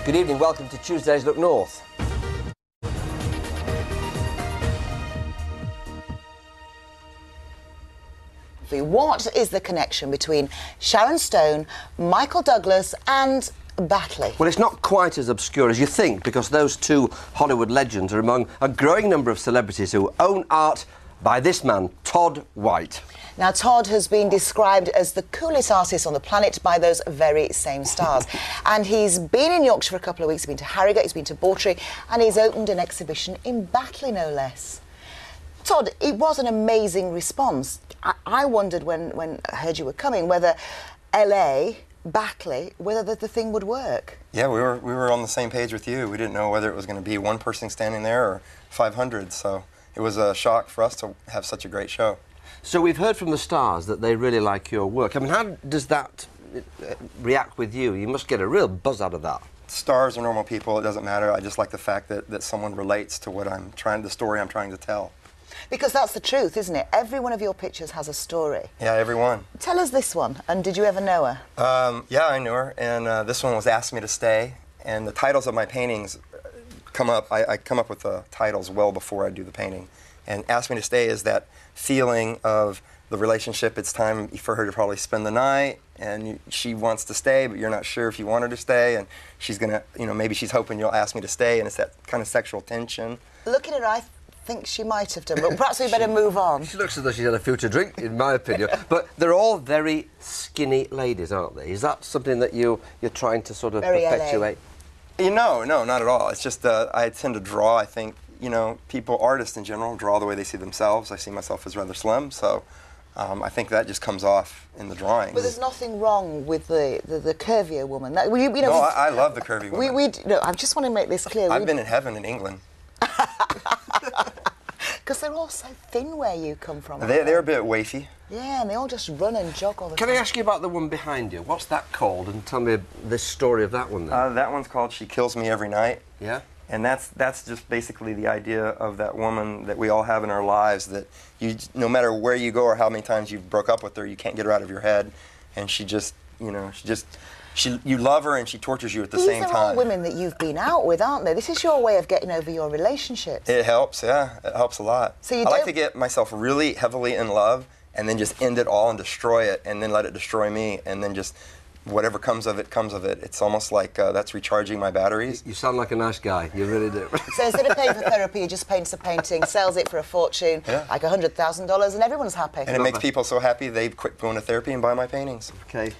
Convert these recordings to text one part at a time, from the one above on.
Good evening, welcome to Tuesday's Look North. What is the connection between Sharon Stone, Michael Douglas and Batley? Well, it's not quite as obscure as you think, because those two Hollywood legends are among a growing number of celebrities who own art by this man, Todd White. Now, Todd has been described as the coolest artist on the planet by those very same stars. And he's been in Yorkshire for a couple of weeks. He's been to Harrogate, he's been to Bawtry, and he's opened an exhibition in Batley, no less. Todd, it was an amazing response. I wondered when I heard you were coming whether LA, Batley, whether the thing would work. Yeah, we were on the same page with you. We didn't know whether it was going to be one person standing there or 500, so it was a shock for us to have such a great show. So we've heard from the stars that they really like your work. I mean, how does that react with you? You must get a real buzz out of that. Stars are normal people, it doesn't matter. I just like the fact that someone relates to what the story I'm trying to tell. Because that's the truth, isn't it? Every one of your pictures has a story. Yeah, every one. Tell us this one, and did you ever know her? Yeah, I knew her, and this one was Ask Me to Stay, and the titles of my paintings come up, I come up with the titles well before I do the painting. And Ask Me to Stay is that feeling of the relationship. It's time for her to probably spend the night, and she wants to stay, but you're not sure if you want her to stay, and she's gonna, maybe she's hoping you'll ask me to stay, and it's that kind of sexual tension. Looking at her, I think she might have done, but perhaps we better move on. She looks as though she's had a few to drink, in my opinion. But they're all very skinny ladies, aren't they? Is that something that you're trying to sort of Very perpetuate? No, not at all. It's just I tend to draw, I think, artists in general, draw the way they see themselves. I see myself as rather slim, so I think that just comes off in the drawings. But there's nothing wrong with the curvier woman. No, I love the curvy woman. No, I just want to make this clear. I've been in heaven in England. Because they're all so thin where you come from. They're a bit wafy. Yeah, and they all just run and jog all the time. Can I ask you about the one behind you? What's that called? And tell me the story of that one then. That one's called She Kills Me Every Night. Yeah? And that's just basically the idea of that woman that we all have in our lives, that no matter where you go or how many times you broke up with her, you can't get her out of your head. And she just, you love her and she tortures you at the same time. These are all women that you've been out with, aren't they? This is your way of getting over your relationships. It helps, yeah. It helps a lot. So I like to get myself really heavily in love and then just end it all and destroy it and then let it destroy me and then just whatever comes of it, comes of it. It's almost like that's recharging my batteries. You sound like a nice guy. You really do. So instead of paying for therapy, you just paints a painting, sells it for a fortune, like $100,000, and everyone's happy. And it makes people so happy they quit going to therapy and buy my paintings. Okay.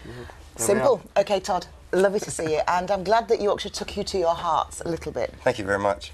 Simple. Okay, Todd, lovely to see you, and I'm glad that Yorkshire took you to your hearts a little bit. Thank you very much.